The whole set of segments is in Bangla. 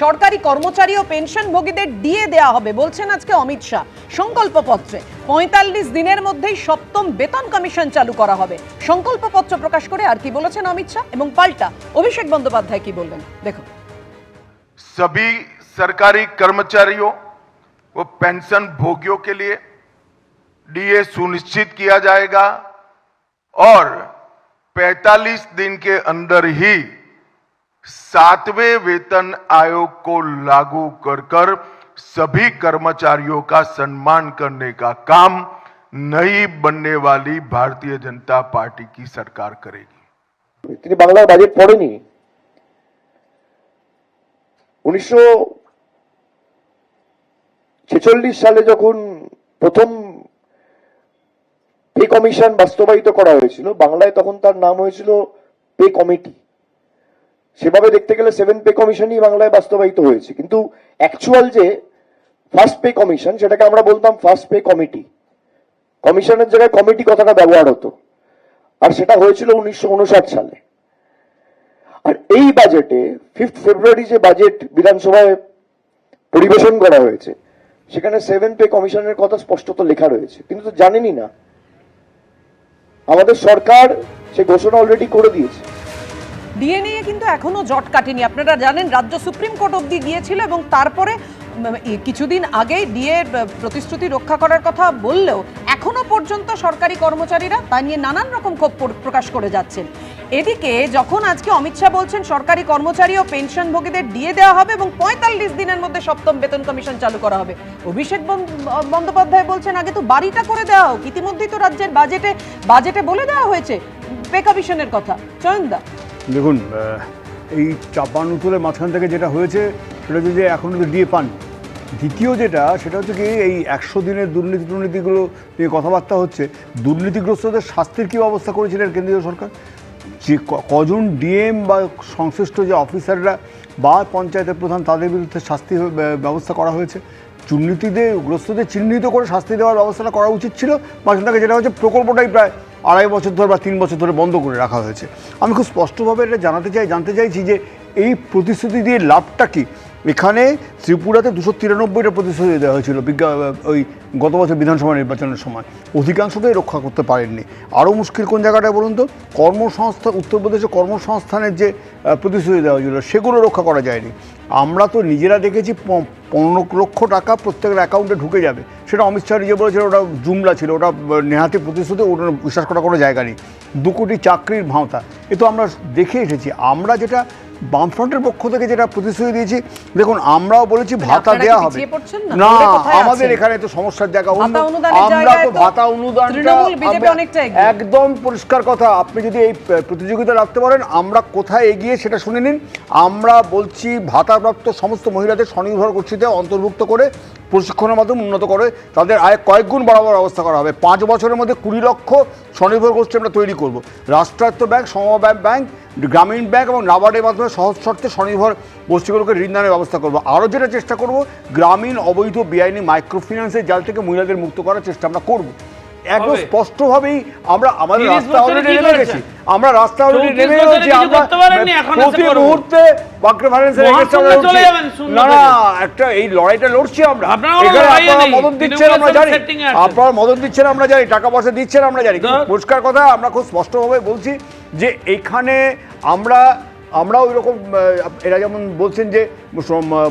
সরকারি কর্মচারী ও পেনশনভোগীদের ডিএ দেওয়া হবে বলছেন আজকে অমিত শাহ। সংকল্পপত্রে ৪৫ দিনের মধ্যেই সপ্তম বেতন কমিশন চালু করা হবে। সংকল্পপত্র প্রকাশ করে আর কি বলেছেন অমিত শাহ এবং পাল্টা অভিষেক বন্দ্যোপাধ্যায় কি বললেন দেখুন। सभी सरकारी कर्मचारियों व पेंशन भोगियों के लिए डीए सुनिश्चित किया जाएगा और 45 दिन के अंदर ही 7वें वेतन आयोग को लागू कर सभी कर्मचारियों का सम्मान करने का काम नई बनने वाली भारतीय जनता पार्टी की सरकार करेगी। তিনি বাংলার বাজেট পড়েনি। 1946 সালে যখন প্রথম পে কমিশন বাস্তবায়িত করা হয়েছিল বাংলায়, তখন তার নাম হয়েছিল পে কমিটি। সেভাবে দেখতে গেলে 7 পে কমিশনই বাংলায় বাস্তবায়িত হয়েছে, কিন্তু অ্যাকচুয়াল যে ফার্স্ট পে কমিশন সেটাকে আমরা বলতাম ফার্স্ট পে কমিটি। কমিশনের জায়গায় কমিটি কথাটা ব্যবহার হতো, আর সেটা হয়েছিল 1959 সালে। আর এই বাজেটে 5 ফেব্রুয়ারি যে বাজেট বিধানসভায় পরিবেশন করা হয়েছে সেখানে 7 পে কমিশনের কথা স্পষ্টত লেখা রয়েছে। কিন্তু তো জানেনই না, আমাদের সরকার সে ঘোষণা অলরেডি করে দিয়েছে। ডিএ নিয়ে কিন্তু এখনো জট কাটেনি। আপনারা জানেন রাজ্য সুপ্রিম কোর্ট অবধি গিয়েছিল এবং তারপরে কিছুদিন আগেই ডিএ প্রতিশ্রুতি রক্ষা করার কথা বললেও এখনো পর্যন্ত সরকারি কর্মচারীরা তা নিয়ে নানান রকম ক্ষোভ প্রকাশ করে যাচ্ছেন। এদিকে যখন আজকে অমিত শাহ বলছেন সরকারি কর্মচারী ও পেনশনভোগীদের ডিএ দেওয়া হবে এবং ৪৫ দিনের মধ্যে সপ্তম বেতন কমিশন চালু করা হবে, অভিষেক বন্দ্যোপাধ্যায় বলছেন আগে তো বাড়িটা করে দেওয়া হোক। ইতিমধ্যেই তো রাজ্যের বাজেটে বলে দেওয়া হয়েছে পে কমিশনের কথা। চয়নদা দেখুন, এই চাপানুতলের মাঝখান থেকে যেটা হয়েছে সেটা হচ্ছে যে এখনও তো ডিএ পান। দ্বিতীয় যেটা সেটা হচ্ছে কি, এই 100 দিনের দুর্নীতিগুলো নিয়ে কথাবার্তা হচ্ছে। দুর্নীতিগ্রস্তদের শাস্তির কী ব্যবস্থা করেছিলেন কেন্দ্রীয় সরকার? যে কজন ডিএম বা সংশ্লিষ্ট যে অফিসাররা বা পঞ্চায়েতের প্রধান তাদের বিরুদ্ধে শাস্তি ব্যবস্থা করা হয়েছে। দুর্নীতিগ্রস্তদের চিহ্নিত করে শাস্তি দেওয়ার ব্যবস্থাটা করা উচিত ছিল। মাঝখান থেকে যেটা হচ্ছে প্রকল্পটাই প্রায় 2.5 বছর ধরে বা 3 বছর ধরে বন্ধ করে রাখা হয়েছে। আমি খুব স্পষ্টভাবে এটা জানতে চাইছি যে এই প্রতিশ্রুতি দিয়ে লাভটা কী? এখানে ত্রিপুরাতে 293টা প্রতিশ্রুতি দেওয়া হয়েছিল ওই গত বছর বিধানসভা নির্বাচনের সময়, অধিকাংশটাই রক্ষা করতে পারেননি। আরও মুশকিল কোন জায়গাটায় বলুন তো? কর্মসংস্থান, উত্তরপ্রদেশে কর্মসংস্থানের যে প্রতিশ্রুতি দেওয়া হয়েছিল সেগুলো রক্ষা করা যায়নি। আমরা তো নিজেরা দেখেছি 15 লক্ষ টাকা প্রত্যেকের অ্যাকাউন্টে ঢুকে যাবে। সেটা অমিত শাহ নিজে বলেছিল ওটা জুমলা ছিল, ওটা নেহাতি প্রতিশ্রুতি, ওটা বিশ্বাস করার কোনো জায়গা নেই। 2 কোটি চাকরির ভাঁওতা, এ তো আমরা দেখে এসেছি। আমরা যেটা বামফ্রন্টের পক্ষ থেকে যেটা প্রতিশ্রুতি দিয়েছি, দেখুন আমরাও বলেছি ভাতা দেওয়া হবে না। আমাদের এখানে তো সমস্যার জায়গা অন্য। আমরা তো ভাতা অনুদানটা একদম পরিষ্কার কথা। আপনি যদি এই প্রতিযোগিতা রাখতে পারেন আমরা কোথায় এগিয়ে সেটা শুনে নিন। আমরা বলছি ভাতাপ্রাপ্ত সমস্ত মহিলাদের স্বনির্ভর গোষ্ঠীতে অন্তর্ভুক্ত করে প্রশিক্ষণের মাধ্যমে উন্নত করে তাদের আয় কয়েক গুণ বাড়াবার ব্যবস্থা করা হবে। 5 বছরের মধ্যে 20 লক্ষ স্বনির্ভর গোষ্ঠী আমরা তৈরি করব। রাষ্ট্রায়ত্ত ব্যাংক, সমবায় ব্যাংক, গ্রামীণ ব্যাংক এবং নাবার্ডের মাধ্যমে সহজ শর্তে স্বনির্ভর গোষ্ঠীগুলোকে ঋণ দানের ব্যবস্থা করব। আরও যেটা চেষ্টা করব, গ্রামীণ অবৈধ বেআইনি মাইক্রোফিন্যান্সের জাল থেকে মহিলাদের মুক্ত করার চেষ্টা আমরা করব। একদম স্পষ্টভাবেই আমরা আমাদের রাস্তা অলরেডি নেমে গেছি। আমরা প্রতি মুহূর্তে না একটা এই লড়াইটা লড়ছি আমরা। আপনারা মদত দিচ্ছেন আমরা জানি, টাকা পয়সা দিচ্ছেন আমরা জানি। পরিষ্কার কথা, আমরা খুব স্পষ্টভাবে বলছি যে এখানে আমরা ওই রকম, এরা যেমন বলছেন যে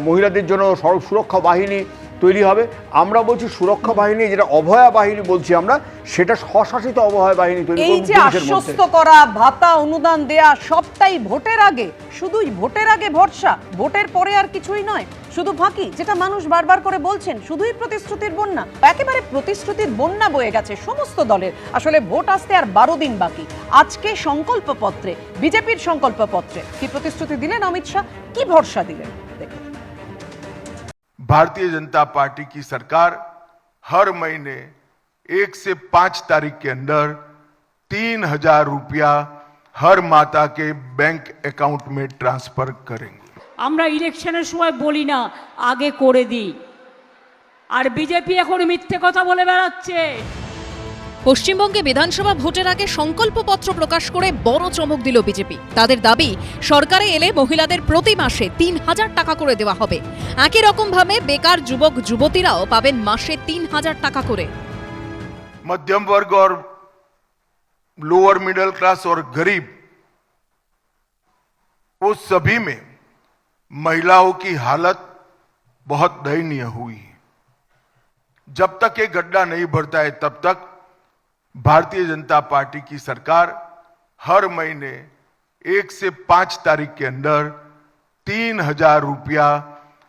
মহিলাদের জন্য সড়ক সুরক্ষা বাহিনী তৈরি হবে, আমরা বলছি সুরক্ষা বাহিনী, যেটা অভয়া বাহিনী বলছি আমরা, সেটা স্বশাসিত অভয়া বাহিনী তৈরি করব। এই যে আশ্বস্ত করা, ভাতা অনুদান দেয়া, সবটাই ভোটের আগে, শুধুই ভোটের আগে ভরসা, ভোটের পরে আর কিছুই নয়, শুধু ফাঁকি, যেটা মানুষ বারবার করে বলছেন, শুধুই প্রতিশ্রুতির বন্যা। একেবারে প্রতিশ্রুতির বন্যা বয়ে গেছে সমস্ত দলের। আসলে ভোট আসতে আর 12 দিন বাকি। আজকে সংকল্পপত্রে, বিজেপির সংকল্পপত্রে কি প্রতিশ্রুতি দিলেন অমিত শাহ, কি ভরসা দিলেন দেখুন। भारतीय जनता पार्टी की सरकार हर महीने 1 से 5 तारीख के अंदर 3000 रुपया हर माता के बैंक अकाउंट में ट्रांसफर करेंगे। আমরা ইলেকশনের সময় বলি না, আগে করে দিই। আর বিজেপি এখন মিথ্যে কথা বলে বেড়াচ্ছে। পশ্চিমবঙ্গে বিধানসভা ভোটের আগে সংকল্পপত্র প্রকাশ করে বড় চমক দিল বিজেপি। তাদের দাবি, সরকারে এলে মহিলাদের প্রতি মাসে ৩,০০০ টাকা করে দেওয়া হবে। একই রকম ভাবে বেকার যুবক যুবতীরাও পাবেন মাসে ৩,০০০ টাকা করে। मध्यम वर्ग और लोअर मिडिल क्लास और गरीब, वो सभी में महिलाओं की हालत बहुत दयनीय हुई है। जब तक ये गड्ढा नहीं भरता है तब तक भारतीय जनता पार्टी की सरकार हर महीने 1 से 5 तारीख के अंदर 3,000 रुपया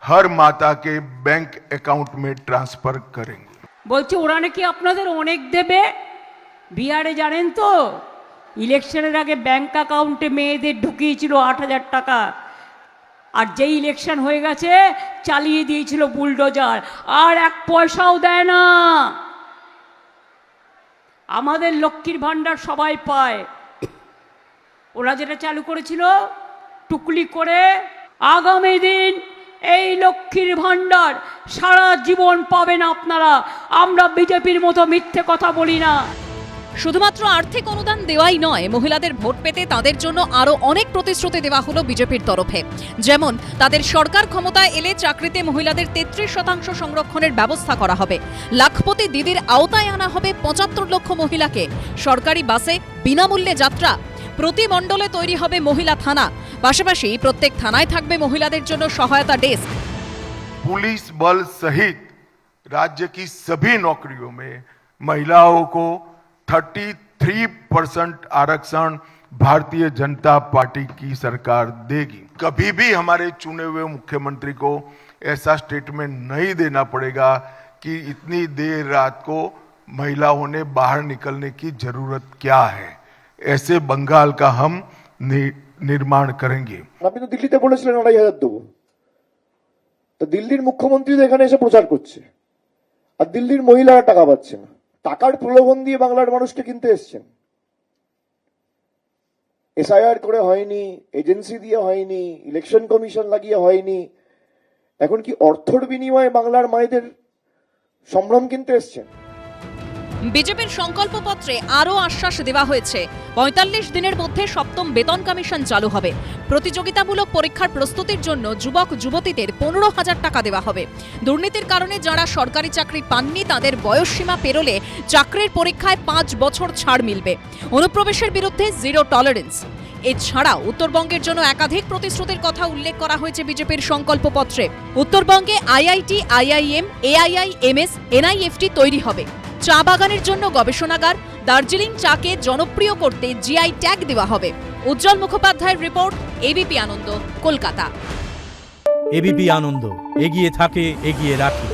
हर माता के बैंक अकाउंट में ट्रांसफर करेंगे। বলছে ওরা নাকি আপনাদের অনেক দেবে। বিহারে জানেন তো, ইলেকশনের আগে ব্যাংক অ্যাকাউন্টে মেয়েদের ঢুকিয়েছিল 8,000 টাকা, আর যেই ইলেকশন হয়ে গেছে চালিয়ে দিয়েছিল বুলডোজার, আর 1 পয়সাও দেয় না। আমাদের লক্ষ্মীর ভাণ্ডার সবাই পায়, ওরা যেটা চালু করেছিল টুকলি করে। আগামী দিন এই লক্ষ্মীর ভাণ্ডার সারা জীবন পাবেন আপনারা। আমরা বিজেপির মতো মিথ্যে কথা বলি না। শুধুমাত্র আর্থিক অনুদান দেওয়াই নয়, মহিলাদের ভোট পেতে তাদের জন্য আরো অনেক প্রতিশ্রুতি দেওয়া হলো বিজেপির তরফে। যেমন, তাদের সরকার ক্ষমতায় এলে চাকরিতে মহিলাদের 33% সংরক্ষণের ব্যবস্থা করা হবে। লাখপতি দিদির আওতায় আনা হবে 75 লক্ষ মহিলাকে। সরকারি বাসে বিনামূল্যে যাত্রা। প্রতি মণ্ডলে তৈরি হবে মহিলা থানা। পাশাপাশি প্রত্যেক থানায় থাকবে মহিলাদের জন্য সহায়তা ডেস্ক। पुलिस बल सहित राज्य की सभी नौकरियों में महिलाओं को 33% आरक्षण भारतीय जनता पार्टी की सरकार देगी। कभी भी हमारे चुने हुए मुख्यमंत्री को ऐसा स्टेटमेंट नहीं देना पड़ेगा कि इतनी देर रात को महिलाओं ने बाहर निकलने की जरूरत क्या है। ऐसे बंगाल का हम निर्माण करेंगे। আপনি তো দিল্লিতে বলেছিলেন 2,500 দেবো, তো দিল্লির মুখ্যমন্ত্রী তো এখানে এসে প্রচার করছে, আর দিল্লির মহিলারা টাকা পাচ্ছে না। টাকার প্রলোভন দিয়ে বাংলার মানুষকে কিনতে এসছেন। এসআইআর করে হয়নি, এজেন্সি দিয়ে হয়নি, ইলেকশন কমিশন লাগিয়ে হয়নি, এখন কি অর্থের বিনিময়ে বাংলার মায়েদের সম্ভ্রম কিনতে এসছেন? বিজেপির সংকল্পপত্রে আরও আশ্বাস দেওয়া হয়েছে, 45 দিনের মধ্যে 7ম বেতন কমিশন চালু হবে। প্রতিযোগিতামূলক পরীক্ষার প্রস্তুতির জন্য যুবক যুবতীদের 15,000 টাকা দেওয়া হবে। দুর্নীতির কারণে যারা সরকারি চাকরি পাননি তাদের বয়সসীমা পেরোলে চাকরির পরীক্ষায় 5 বছর ছাড় মিলবে। অনুপ্রবেশের বিরুদ্ধে জিরো টলারেন্স। এছাড়াও উত্তরবঙ্গের জন্য একাধিক প্রতিশ্রুতির কথা উল্লেখ করা হয়েছে বিজেপির সংকল্পপত্রে। উত্তরবঙ্গে আইআইটি, আইআইএম, এআইআইএমএস, এনআইএফটি তৈরি হবে। চা বাগানের জন্য গবেষণাগার। দার্জিলিং চাকে জনপ্রিয় করতে জিআই ট্যাগ দেওয়া হবে। উজ্জ্বল মুখোপাধ্যায়ের রিপোর্ট, এবিপি আনন্দ, কলকাতা। এবিপি আনন্দ, এগিয়ে থাকে, এগিয়ে রাখে।